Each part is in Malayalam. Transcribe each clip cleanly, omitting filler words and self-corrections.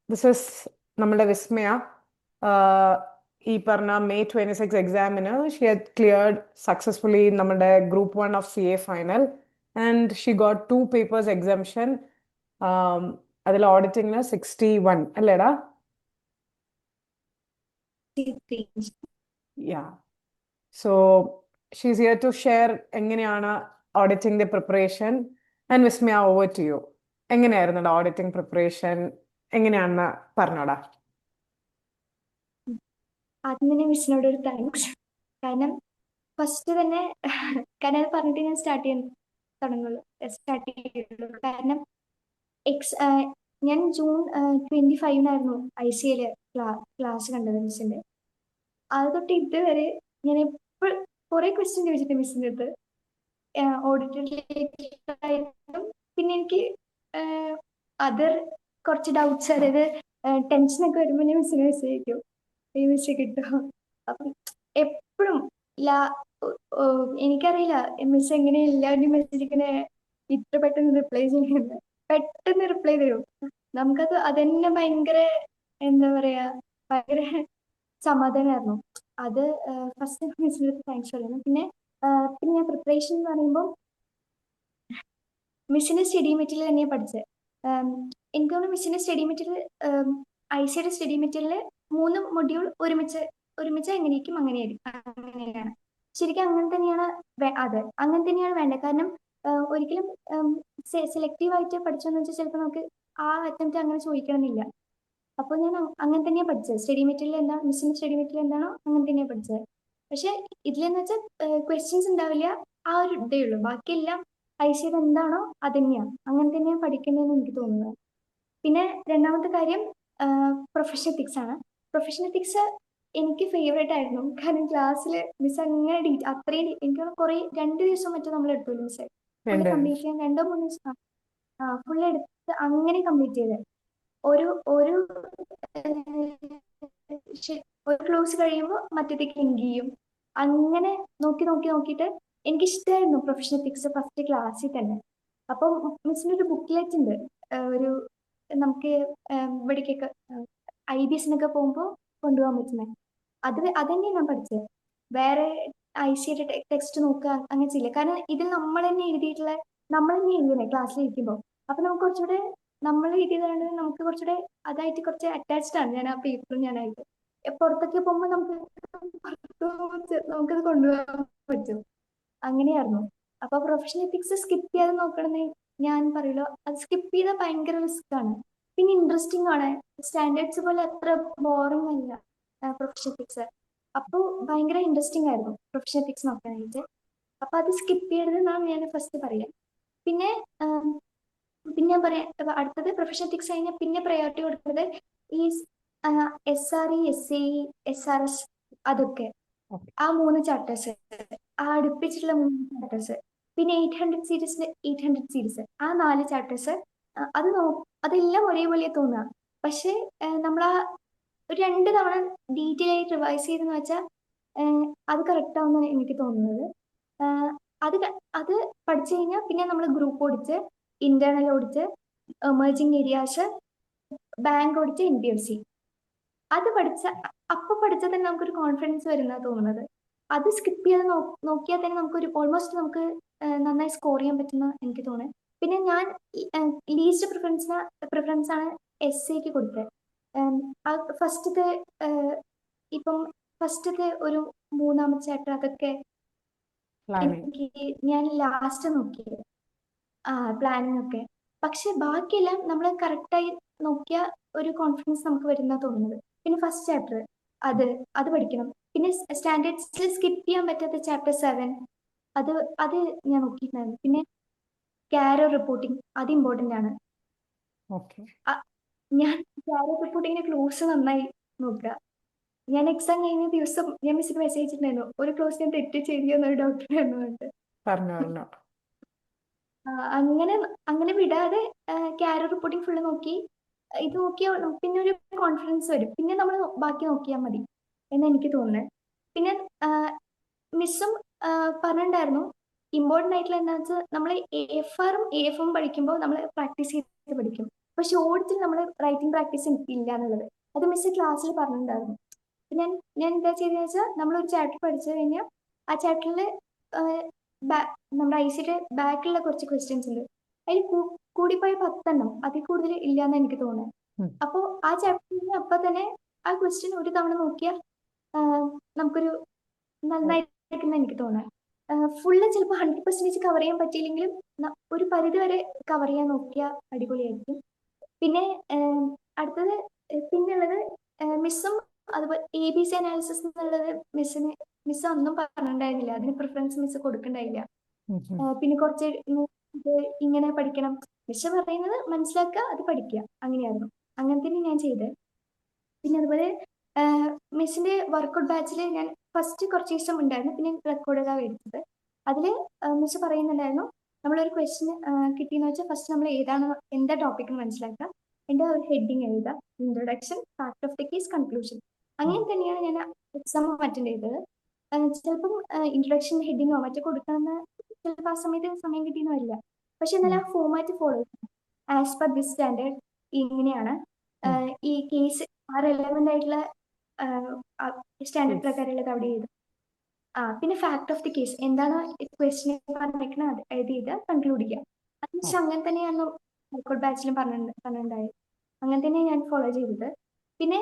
ദിസ് ഇസ് നമ്മുടെ വിസ്മയ. ഈ പറഞ്ഞ മെയ് 26 എക്സാമിന് ഷി had ക്ലിയർഡ് സക്സസ്ഫുള്ളി നമ്മുടെ group 1 of CA final and she got 2 papers exemption. അതിൽ ഓഡിറ്റിംഗിന് 61 അല്ലേടാ? Ya. So she's here to share എങ്ങനെയാണ് ഓഡിറ്റിംഗിന്റെ preparation. And Vismaya, over to you. എങ്ങനെയായിരുന്നു ഓഡിറ്റിംഗ് പ്രിപ്പറേഷൻ? എങ്ങനെയാണെന്ന് പറഞ്ഞോടാ. ആദ്യം തന്നെ മിസ്സിനോട് ഒരു താങ്ക്സ്. കാരണം ഫസ്റ്റ് തന്നെ കാരണം അത് പറഞ്ഞിട്ട് ഞാൻ സ്റ്റാർട്ട് ചെയ്യുള്ളൂ. കാരണം എക്സ് ഞാൻ ജൂൺ 25-നായിരുന്നു ICAയിൽ ക്ലാസ് കണ്ടത് മിസ്സിന്റെ. അത് തൊട്ട് ഇതുവരെ ഞാൻ എപ്പോഴും കുറെ ക്വസ്റ്റ്യൻ ചോദിച്ചിട്ട് മിസ്സിന്റെ അടുത്ത് ഓഡിറ്ററിലേക്കായിട്ടും. പിന്നെ എനിക്ക് അതർ കുറച്ച് ഡൗട്ട്സ്, അതായത് ടെൻഷനൊക്കെ വരുമ്പോൾ ഞാൻ മിസ്സിനെ മെസ്സേജ് അയക്കും, ഈ മിസ് കിട്ടുമോ. അപ്പം എപ്പോഴും ലാ എനിക്കറിയില്ല മിസ് എങ്ങനെ എല്ലാവരുടെയും മെസ്സേജിങ്ങനെ ഇത്ര പെട്ടെന്ന് റിപ്ലൈ ചെയ്യുന്നത്. പെട്ടെന്ന് റിപ്ലൈ തരും. നമുക്കത് അതന്നെ ഭയങ്കര, എന്താ പറയാ, ഭയങ്കര സമാധാനമായിരുന്നു. അത് ഫസ്റ്റ് മിസ്സിന്റെ അടുത്ത് താങ്ക്സ് പറയുന്നു. പിന്നെ ഞാൻ പ്രിപ്പറേഷൻ എന്ന് പറയുമ്പോൾ മിസ്സിന്റെ സ്റ്റഡി മെറ്റീരിയൽ തന്നെയാണ് പഠിച്ചത്. എനിക്ക് തോന്നുന്നു മിസ്സിന്റെ സ്റ്റഡി മെറ്റീരിയൽ, ICയുടെ സ്റ്റഡി മെറ്റീരിയൽ 3 മൊഡ്യൂൾ ഒരുമിച്ച് ഒരുമിച്ച് എങ്ങനെയായിരിക്കും അങ്ങനെയാണ്. ശരിക്കും അങ്ങനെ തന്നെയാണ് അങ്ങനെ തന്നെയാണ് വേണ്ടത്. കാരണം ഒരിക്കലും സെലക്റ്റീവ് ആയിട്ട് പഠിച്ചോന്ന് വെച്ചാൽ ചിലപ്പോൾ നമുക്ക് ആ അറ്റംപ്റ്റ് അങ്ങനെ ചോദിക്കണമെന്നില്ല. അപ്പോൾ ഞാൻ അങ്ങനെ തന്നെയാണ് പഠിച്ചത്. സ്റ്റഡി മെറ്റീരിയൽ എന്താണ്, മിസ്സിന്റെ സ്റ്റഡി മെറ്റീരിയൽ എന്താണോ അങ്ങനെ തന്നെയാണ് പഠിച്ചത്. പക്ഷെ ഇതിലെന്ന് വെച്ചാൽ ക്വസ്റ്റ്യൻസ് ഉണ്ടാവില്ല, ആ ഒരു ഇതേ ഉള്ളൂ. ബാക്കിയെല്ലാം ICയുടെ എന്താണോ അത് തന്നെയാണ്, അങ്ങനെ തന്നെയാണ് പഠിക്കുന്നതെന്ന് എനിക്ക് തോന്നുന്നത്. പിന്നെ രണ്ടാമത്തെ കാര്യം പ്രൊഫഷണൽ എത്തിക്സ് ആണ്. പ്രൊഫഷണൽ എത്തിക്സ് എനിക്ക് ഫേവറേറ്റ് ആയിരുന്നു. കാരണം ക്ലാസ്സിൽ മിസ് അങ്ങനെ അത്രയും എനിക്ക് കുറെ 2 ദിവസം മറ്റും നമ്മൾ എടുത്തു മിസ് ഫുള്ള് രണ്ട് കംപ്ലീറ്റ് ചെയ്യാൻ. 2-3 ദിവസം ഫുള്ള് എടുത്ത് അങ്ങനെ കംപ്ലീറ്റ് ചെയ്ത് ഒരു ഒരു ഒരു ക്ലോസ് കഴിയുമ്പോൾ മറ്റേതൊക്കെ ലിങ്ക് ചെയ്യും. അങ്ങനെ നോക്കിയിട്ട് എനിക്കിഷ്ടമായിരുന്നു പ്രൊഫഷണൽ എത്തിക്സ് ഫസ്റ്റ് ക്ലാസ്സിൽ തന്നെ. അപ്പം മിസ്സിൻ്റെ ഒരു ബുക്ക്ലെറ്റ് ഉണ്ട്. ഒരു നമുക്ക് ഇവിടേക്കൊക്കെ IBSനൊക്കെ പോകുമ്പോൾ കൊണ്ടുപോകാൻ പറ്റുന്നത്. അതന്നെ ഞാൻ പഠിച്ചത്. വേറെ ICയുടെ ടെക്സ്റ്റ് നോക്കുക അങ്ങനെ ചെയ്യില്ല. കാരണം ഇതിൽ നമ്മൾ തന്നെ എഴുതിയിട്ടുള്ള, നമ്മൾ തന്നെ എഴുതുന്നേ ക്ലാസ്സിൽ ഇരിക്കുമ്പോൾ. അപ്പൊ നമുക്ക് കുറച്ചുകൂടെ നമ്മൾ എഴുതിയതാണ്, നമുക്ക് കുറച്ചുകൂടെ അതായിട്ട് കുറച്ച് അറ്റാച്ച്ഡ് ആണ് ഞാൻ ആ പേപ്പറും ഞാനായിട്ട്. പുറത്തൊക്കെ പോകുമ്പോൾ നമുക്കത് കൊണ്ടുപോകാൻ പറ്റും. അങ്ങനെയായിരുന്നു. അപ്പൊ പ്രൊഫഷണൽ എത്തിക്സ് സ്കിപ്പ് ചെയ്യാതെ നോക്കണമെന്ന് ഞാൻ പറയുള്ളൂ. അത് സ്കിപ്പ് ചെയ്താൽ ഭയങ്കര റിസ്ക് ആണ്. പിന്നെ ഇൻട്രസ്റ്റിംഗ് ആണ്. സ്റ്റാൻഡേർഡ്സ് പോലെ അത്ര ബോറിംഗ് അല്ല പ്രൊഫഷണൽ എത്തിക്സ്. അപ്പോൾ ഭയങ്കര ഇൻട്രസ്റ്റിംഗ് ആയിരുന്നു പ്രൊഫഷണൽ എത്തിക്സ് നോക്കാനായിട്ട്. അപ്പൊ അത് സ്കിപ്പ് ചെയ്യരുതെന്നാണ് ഞാൻ ഫസ്റ്റ് പറയാം. പിന്നെ പിന്നെ ഞാൻ പറയാം, അടുത്തത് പ്രൊഫഷണൽ എത്തിക്സ് കഴിഞ്ഞാൽ പിന്നെ പ്രയോറിറ്റി കൊടുക്കുന്നത് ഈ SRE, SAE, SRS, അതൊക്കെ. ആ 3 ചാപ്റ്റേഴ്സ്, ആ അടുപ്പിച്ചിട്ടുള്ള 3 ചാപ്റ്റേഴ്സ്. പിന്നെ 800 സീരീസ് ആ 4 ചാപ്റ്റേഴ്സ്. അത് അതെല്ലാം ഒരേപോലെ തോന്നുക. പക്ഷെ നമ്മൾ ആ ഒരു 2 തവണ ഡീറ്റെയിൽ ആയി റിവൈസ് ചെയ്തെന്ന് വെച്ചാൽ അത് കറക്റ്റ് ആവുമെന്ന് എനിക്ക് തോന്നുന്നത്. ആഹ് അത് അത് പഠിച്ചു കഴിഞ്ഞാൽ പിന്നെ നമ്മൾ ഗ്രൂപ്പ് ഓടിച്ച്, ഇന്റേണൽ ഓടിച്ച്, എമേർജിങ് ഏരിയാസ്, ബാങ്ക് ഓടിച്ച്, NBFC അത് പഠിച്ചാൽ തന്നെ നമുക്കൊരു കോൺഫിഡൻസ് വരുന്ന തോന്നുന്നത്. അത് സ്കിപ്പ് ചെയ്ത് നോക്കിയാൽ തന്നെ നമുക്കൊരു ഓൾമോസ്റ്റ് നമുക്ക് നന്നായി സ്കോർ ചെയ്യാൻ പറ്റുന്ന എനിക്ക് തോന്നുന്നത്. പിന്നെ ഞാൻ ലീസ്റ്റ് പ്രിഫറൻസ് ആണ് SAക്ക് കൊടുത്തത്. ഫസ്റ്റത്തെ ഇപ്പം ഫസ്റ്റത്തെ ഒരു 3-ാമത്തെ ചാപ്റ്റർ അതൊക്കെ പ്ലാനിങ്. എനിക്ക് ഞാൻ ലാസ്റ്റ് നോക്കിയത്, പ്ലാനിങ് ഒക്കെ. പക്ഷെ ബാക്കിയെല്ലാം നമ്മൾ കറക്റ്റായി നോക്കിയ ഒരു കോൺഫിഡൻസ് നമുക്ക് വരുന്ന തോന്നുന്നത്. പിന്നെ ഫസ്റ്റ് ചാപ്റ്റർ അത് അത് പഠിക്കണം. പിന്നെ സ്റ്റാൻഡേർഡ്സിൽ സ്കിപ്പ് ചെയ്യാൻ പറ്റാത്ത ചാപ്റ്റർ 7, അത് അത് ഞാൻ നോക്കിയിട്ടുണ്ടായിരുന്നു. പിന്നെ ക്യാരോ റിപ്പോർട്ടിംഗ് അത് ഇമ്പോർട്ടൻ്റ് ആണ്. ഓക്കെ. ഞാൻ ക്യാരോ റിപ്പോർട്ടിങ്ങിന്റെ ക്ലോസ് നന്നായി നോക്കുക. ഞാൻ എക്സാം കഴിഞ്ഞ ദിവസം ഞാൻ മിസ്സിന് മെസ്സേജ് അയച്ചിട്ടുണ്ടായിരുന്നു, ഒരു ക്ലോസ് ഞാൻ തെറ്റ് ചെയ്തെന്നൊരു ഡൗട്ട്. പറഞ്ഞു. അങ്ങനെ അങ്ങനെ വിടാതെ ക്യാരോ റിപ്പോർട്ടിംഗ് ഫുള്ള് നോക്കി. ഇത് നോക്കിയാൽ പിന്നെ ഒരു കോൺഫിഡൻസ് വരും. പിന്നെ നമ്മൾ ബാക്കി നോക്കിയാൽ മതി എന്ന് എനിക്ക് തോന്നുന്നത്. പിന്നെ മിസ്സും പറഞ്ഞിട്ടുണ്ടായിരുന്നു, ഇമ്പോർട്ടൻ്റ് ആയിട്ടുള്ള എന്താണെന്ന് വെച്ചാൽ നമ്മൾ AFRും AFM പഠിക്കുമ്പോൾ നമ്മൾ പ്രാക്ടീസ് ചെയ്ത് പഠിക്കും. ഷോർട്സിൽ നമ്മൾ റൈറ്റിംഗ് പ്രാക്ടീസ് ഇല്ല എന്നുള്ളത് അത് മിസ് ക്ലാസ്സിൽ പറഞ്ഞിട്ടുണ്ടായിരുന്നു. ഞാൻ ഞാൻ എന്താ ചെയ്തതെന്ന് വെച്ചാൽ നമ്മളൊരു ചാപ്റ്റർ പഠിച്ചു കഴിഞ്ഞാൽ ആ ചാപ്റ്ററിൽ നമ്മുടെ ഐസിയുടെ ബാക്കിലുള്ള കുറച്ച് ക്വസ്റ്റ്യൻസ് ഉണ്ട്. അതിൽ കൂടിപ്പോയ 10 അതിൽ കൂടുതൽ ഇല്ലാന്ന് എനിക്ക് തോന്നുന്നത്. ഉം. അപ്പോൾ ആ ചാപ്റ്ററിൽ അപ്പൊ തന്നെ ആ ക്വസ്റ്റ്യൻ ഒരു തവണ നോക്കിയാൽ നമുക്കൊരു നന്നായിരിക്കും എനിക്ക് തോന്നുന്നത്. ഫുള്ള് ചിലപ്പോൾ 100% കവർ ചെയ്യാൻ പറ്റിയില്ലെങ്കിലും ഒരു പരിധി വരെ കവർ ചെയ്യാൻ നോക്കിയാൽ അടിപൊളിയായിരിക്കും. പിന്നെ അടുത്തത് പിന്നുള്ളത് മിസ്സും അതുപോലെ ABC അനാലിസിസ് എന്നുള്ളത് മിസ് ഒന്നും പറഞ്ഞിട്ടുണ്ടായിരുന്നില്ല. അതിന് പ്രിഫറൻസ് മിസ് കൊടുക്കണ്ടായില്ല. പിന്നെ കുറച്ച് ഇത് ഇങ്ങനെ പഠിക്കണം മിസ് പറയുന്നത് മനസ്സിലാക്കുക, അത് പഠിക്കുക, അങ്ങനെയായിരുന്നു. അങ്ങനെ തന്നെ ഞാൻ ചെയ്തത്. പിന്നെ അതുപോലെ മിസ്സിന്റെ വർക്കൗട്ട് ബാച്ചിൽ ഞാൻ ഫസ്റ്റ് കുറച്ച് ദിവസം ഉണ്ടായിരുന്നു, പിന്നെ റെക്കോർഡാണ് എടുത്തത്. അതിൽ മിസ് പറയുന്നുണ്ടായിരുന്നു നമ്മളൊരു ക്വസ്റ്റ്യൻ കിട്ടിയെന്ന് വെച്ചാൽ ഫസ്റ്റ് നമ്മൾ എന്താ ടോപ്പിക് മനസ്സിലാക്കുക, എൻ്റെ ഒരു ഹെഡിങ് എഴുതുക, introduction, part of the case, conclusion. അങ്ങനെ തന്നെയാണ് ഞാൻ എക്സാം അറ്റൻഡ് ചെയ്തത്. ചിലപ്പം ഇൻട്രൊഡക്ഷൻ ഹെഡിങ്ങോ മറ്റോ കൊടുക്കണമെന്ന് ചിലപ്പോൾ ആ സമയത്ത് സമയം കിട്ടിയെന്ന് വരില്ല. പക്ഷെ എന്നാലും ആ format follow as per this standard ഇങ്ങനെയാണ് ഈ കേസ് ആ റെലവെന്റ് ആയിട്ടുള്ള സ്റ്റാൻഡേർഡ് പ്രകാരമുള്ളത് അവിടെ ചെയ്തു. പിന്നെ ഫാക്ട് ഓഫ് ദി കേസ് എന്താണ് ക്വസ്റ്റ്യൻ പറഞ്ഞിരിക്കുന്നത് അത് എഴുതി ചെയ്ത് കൺക്ലൂഡ് ചെയ്യുക. അത് അങ്ങനെ തന്നെയാണ് റെക്കോർഡ് ബാച്ചിലും പറഞ്ഞിട്ടുണ്ടായത്. അങ്ങനെ തന്നെ ഞാൻ ഫോളോ ചെയ്തത്. പിന്നെ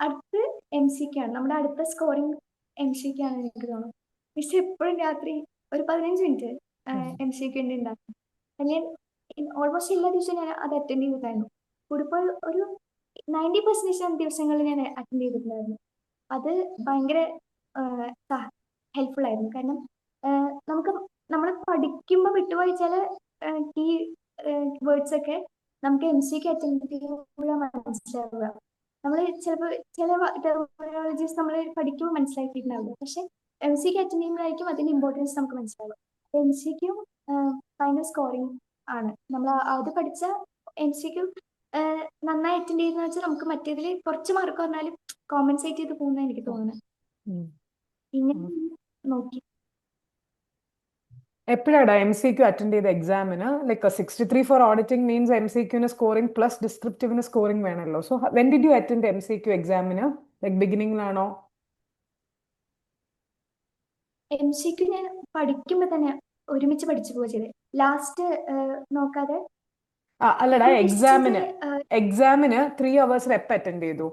അടുത്ത് MCQ ആണ്. നമ്മുടെ അടുത്ത സ്കോറിംഗ് MCQ ആണ് എനിക്ക് തോന്നുന്നു. മിസ് എപ്പോഴും രാത്രി ഒരു 15 മിനിറ്റ് MCQ ഉണ്ടാകും. അല്ലെങ്കിൽ ഓൾമോസ്റ്റ് എല്ലാ ദിവസവും ഞാൻ അത് അറ്റൻഡ് ചെയ്തിട്ടുണ്ടായിരുന്നു. കൂടിപ്പോൾ ഒരു 90% ദിവസങ്ങളിൽ ഞാൻ അറ്റൻഡ് ചെയ്തിട്ടുണ്ടായിരുന്നു. അത് ഭയങ്കര ഹെൽപ്ഫുൾ ആയിരുന്നു. കാരണം നമുക്ക് നമ്മൾ പഠിക്കുമ്പോൾ വിട്ടുപോയിച്ചാൽ ഈ വേർഡ്സ് ഒക്കെ നമുക്ക് MCQ അറ്റൻഡ് ചെയ്യുമ്പോൾ മനസ്സിലാവുക. നമ്മൾ ചിലപ്പോൾ ചില ടെർമിനോളജീസ് നമ്മൾ പഠിക്കുമ്പോൾ മനസ്സിലാക്കിയിട്ടുണ്ടാവില്ല, പക്ഷെ MCQ അറ്റൻഡ് ചെയ്യുമ്പോഴായിരിക്കും അതിന്റെ ഇമ്പോർട്ടൻസ് നമുക്ക് മനസ്സിലാവുക. MCQ ഫൈനൽ സ്കോറിംഗ് ആണ്. നമ്മൾ അത് പഠിച്ച MCQ നന്നായി അറ്റൻഡ് ചെയ്യുന്ന വെച്ചാൽ നമുക്ക് മറ്റേതിൽ കുറച്ച് മാർക്ക് പറഞ്ഞാലും കോമ്പൻസേറ്റ് ചെയ്ത് പോകുന്ന എനിക്ക് തോന്നുന്നത്. ഇങ്ങനെ നോക്കി എപ്പോഴാടാ MCQ അറ്റൻഡ് ചെയ്ത എക്സാമിന്? ലൈക്ക് 63 ഫോർ ഓഡിറ്റിംഗ് മീൻസ് MCQന് സ്കോറിംഗ് പ്ലസ് ഡിസ്ക്രിപ്റ്റീവിന് സ്കോറിംഗ് വേണമല്ലോ. So when did you attend MCQ എക്സാമിന്? ലൈക്ക് ബിഗിനിങ്ങിലാണോ? MCQ ഞാൻ പഠിക്കുമ്പോൾ തന്നെ ഒരുമിച്ച് പഠിച്ചു പോവുക ചെയ്തത്. ലാസ്റ്റ് നോക്കാതെ അല്ലടാ, ഉദ്ദേശിച്ചത് എക്സാമിന് 3 hours എപ്പോൾ അറ്റൻഡ് ചെയ്തു?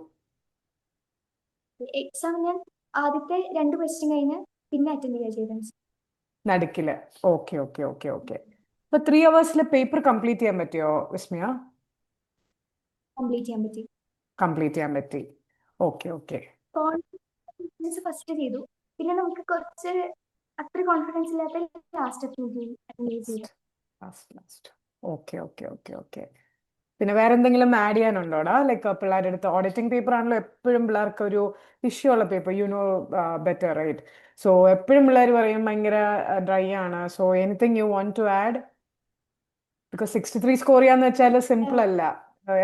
എക്സാം ഞാൻ ആദ്യത്തെ 2 ക്വസ്റ്റ്യൻ കഴിഞ്ഞ് പിന്നെ അറ്റൻഡ് ചെയ്യുക ചെയ്തത്. നടുക്കില്. Okay okay okay okay. അപ്പൊ 3 hours പേപ്പർ കംപ്ലീറ്റ് ചെയ്യാൻ പറ്റിയോ വിസ്മയ? കംപ്ലീറ്റ് ചെയ്യാൻ പറ്റി. കംപ്ലീറ്റ് ചെയ്യാൻ പറ്റി. Okay okay. കോൺഫിഡൻസ് ഫസ്റ്റ് ചെയ്തു, പിന്നെ നമുക്ക് കുറച്ച് അത്ര കോൺഫിഡൻസ് ഇല്ലാത്ത ലാസ്റ്റ് അറ്റൻഡ് ചെയ്തു. Okay okay okay okay. പിന്നെ വേറെ എന്തെങ്കിലും ആഡ് ചെയ്യാനുണ്ടോടാ? ലൈക്ക് പിള്ളേരുടെ അടുത്ത് ഓഡിറ്റിംഗ് പേപ്പർ ആണല്ലോ എപ്പോഴും പിള്ളേർക്ക് ഒരു ഇഷ്യൂ ഉള്ള paper, you know better right? So എപ്പോഴും പിള്ളേർ പറയും ഭയങ്കര ഡ്രൈ ആണ്. So anything you want to add? Because 63 score ചെയ്യാന്ന് വെച്ചാൽ സിമ്പിൾ അല്ല.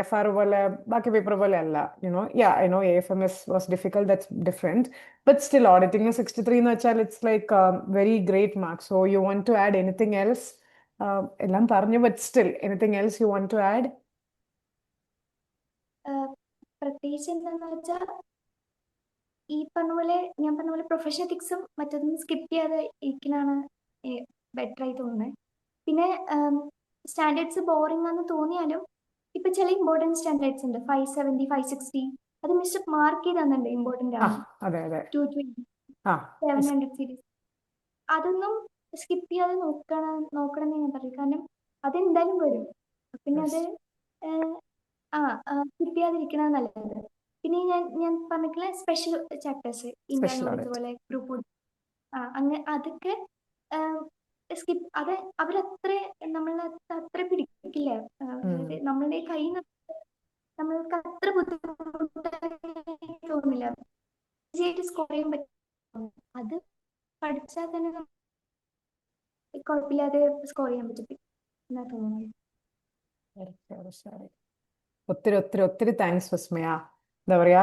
FR പോലെ ബാക്കി പേപ്പർ പോലെ അല്ല. I know AFMS was difficult, that's different. But still auditing 63 എന്ന് വെച്ചാൽ it's like very great mark. So you want to add anything else? എല്ലാം പറഞ്ഞു, but still anything else you want to add? പ്രത്യേകിച്ച് എന്താന്ന് വെച്ചാൽ ഞാൻ പറഞ്ഞ പോലെ പ്രൊഫഷണൽ എത്തിക്സും മറ്റൊന്നും സ്കിപ്പ് ചെയ്യാതെ ഇരിക്കലാണ് ബെറ്റർ ആയി തോന്നുന്നത്. പിന്നെ സ്റ്റാൻഡേർഡ്സ് ബോറിംഗ് ആണെന്ന് തോന്നിയാലും ഇപ്പൊ ചില ഇമ്പോർട്ടൻറ്റ് സ്റ്റാൻഡേർഡ്സ് ഉണ്ട്, 570, 560. അത് മിസ്റ്റർ മാർക്ക് ചെയ്ത് തന്നിട്ടുണ്ട്, ഇമ്പോർട്ടൻ്റ് ആണ്. 220, 700 സീരീസ് അതൊന്നും സ്കിപ്പ് ചെയ്യാതെ നോക്കണം എന്ന് ഞാൻ പറയും. കാരണം അതെന്തായാലും വരും. പിന്നെ അത് സ്കിപ്പ് ചെയ്യാതിരിക്കണ നല്ലത്. പിന്നെ ഞാൻ പറഞ്ഞിട്ടുള്ള സ്പെഷ്യൽ ചാപ്റ്റേഴ്സ് ഇന്റേണൽ അതുപോലെ ഗ്രൂപ്പ് അങ്ങനെ അതൊക്കെ സ്കിപ്പ് അത് അവരത്ര നമ്മളെ അത്ര പിടിക്കില്ല. അതായത് നമ്മളുടെ കയ്യിൽ നിന്ന് നമ്മൾക്ക് അത്ര ബുദ്ധിമുട്ടായി തോന്നില്ല, സ്കോർ ചെയ്യാൻ പറ്റും. അത് പഠിച്ചാൽ തന്നെ കുഴപ്പമില്ലാതെ സ്കോർ ചെയ്യാൻ പറ്റും എന്നാ തോന്നുന്നത്. ഒത്തിരി ഒത്തിരി ഒത്തിരി താങ്ക്സ് വിസ്മയ. എന്താ പറയാ,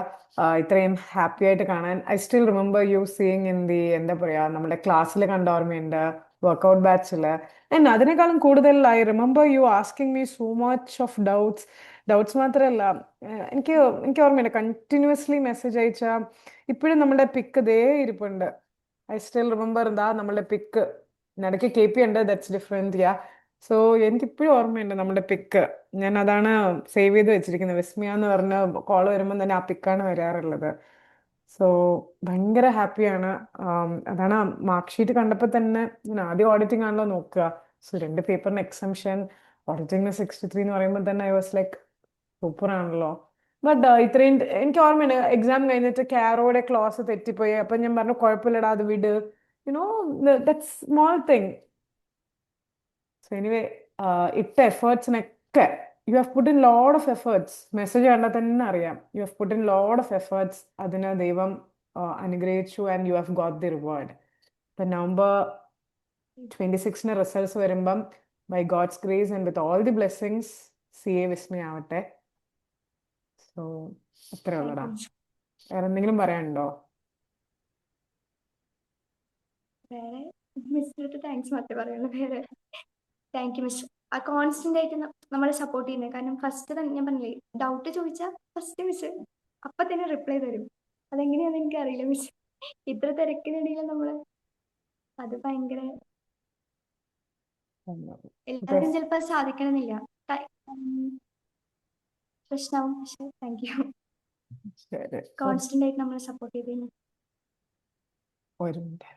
ഇത്രയും ഹാപ്പി ആയിട്ട് കാണാൻ. I still remember you seeing in the, എന്താ പറയാ, നമ്മുടെ ക്ലാസ്സിൽ കണ്ട ഓർമ്മയുണ്ട്. വർക്കൗട്ട് ബാച്ചില്. ആൻഡ് അതിനേക്കാളും കൂടുതൽ I remember you asking me so much of doubts മാത്രമല്ല, എനിക്ക് ഓർമ്മയുണ്ട് കണ്ടിന്യൂസ്ലി മെസ്സേജ് അയച്ച ഇപ്പോഴും നമ്മുടെ പിക്ക് ദേ ഇരിപ്പുണ്ട്. ഐ സ്റ്റിൽ റിമെമ്പർ എന്താ നമ്മുടെ പിക്ക്. ഇടയ്ക്ക് KP ഉണ്ട്, ദാറ്റ്സ് ഡിഫറെന്റ്, യാ. സോ എനിക്കിപ്പോഴും ഓർമ്മയുണ്ട് നമ്മുടെ പിക്ക്. ഞാൻ അതാണ് സേവ് ചെയ്ത് വെച്ചിരിക്കുന്നത്. വിസ്മയ എന്ന് പറഞ്ഞ കോൾ വരുമ്പോൾ തന്നെ ആ പിക്കാണ് വരാറുള്ളത്. സോ ഭയങ്കര ഹാപ്പിയാണ്. അതാണ് മാർക്ക് ഷീറ്റ് കണ്ടപ്പോൾ തന്നെ ഞാൻ ആദ്യം ഓഡിറ്റിംഗ് ആണല്ലോ നോക്കുക. സോ 2 പേപ്പറിന് എക്സംഷൻ, ഓഡിറ്റിംഗിന് 63 എന്ന് പറയുമ്പോൾ തന്നെ ഐ വാസ് ലൈക്ക് സൂപ്പർ ആണല്ലോ. ബട്ട് ഇത്രയും എനിക്ക് ഓർമ്മയുണ്ട് എക്സാം കഴിഞ്ഞിട്ട് കാരോടെ ക്ലോസ് തെറ്റിപ്പോയി. അപ്പൊ ഞാൻ പറഞ്ഞു കുഴപ്പമില്ലടാ അത് വിട്, you know that's small thing. So anyway ഇട്ട എഫേർട്സിനൊക്കെ you have put in load of efforts. Message കണ്ടാൽ തന്നെ അറിയാം you have put in load of efforts. അതിന് ദൈവം അനുഗ്രഹിച്ചു and you have got the reward. ഇപ്പൊ November 26 റിസൾട്ട്സ് വരുമ്പം by God's grace and with all the blessings CA Vismaya ആവട്ടെ. സോ അത്രേ താങ്ക് ഉള്ളടാ. You miss. വേറെ എന്തെങ്കിലും പറയാനുണ്ടോ? വേറെ മിസ്സിനടുത്ത് താങ്ക്സ് മാത്രമേ പറയുള്ളൂ. വേറെ താങ്ക് യു മിസ്. ആ കോൺസ്റ്റന്റ് ആയിട്ട് നമ്മളെ സപ്പോർട്ട് ചെയ്യുന്നത്. കാരണം ഫസ്റ്റ് തന്നെ ഞാൻ പറഞ്ഞില്ലേ, ഡൗട്ട് ചോദിച്ചാൽ ഫസ്റ്റ് മിസ് അപ്പൊ തന്നെ റിപ്ലൈ തരും. അതെങ്ങനെയാണെന്ന് എനിക്ക് അറിയില്ല മിസ്. ഇത്ര തിരക്കിനിടയിൽ നമ്മള് അത് ഭയങ്കര, എല്ലാവരും ചിലപ്പോൾ അത് സാധിക്കണമെന്നില്ല, പ്രശ്നമാവും. പക്ഷെ താങ്ക് യു, ശരി, കോൺസ്റ്റന്റ് ആയിട്ട് നമ്മളെ സപ്പോർട്ട് ചെയ്തതിന്. ഒരു മിനിറ്റ്.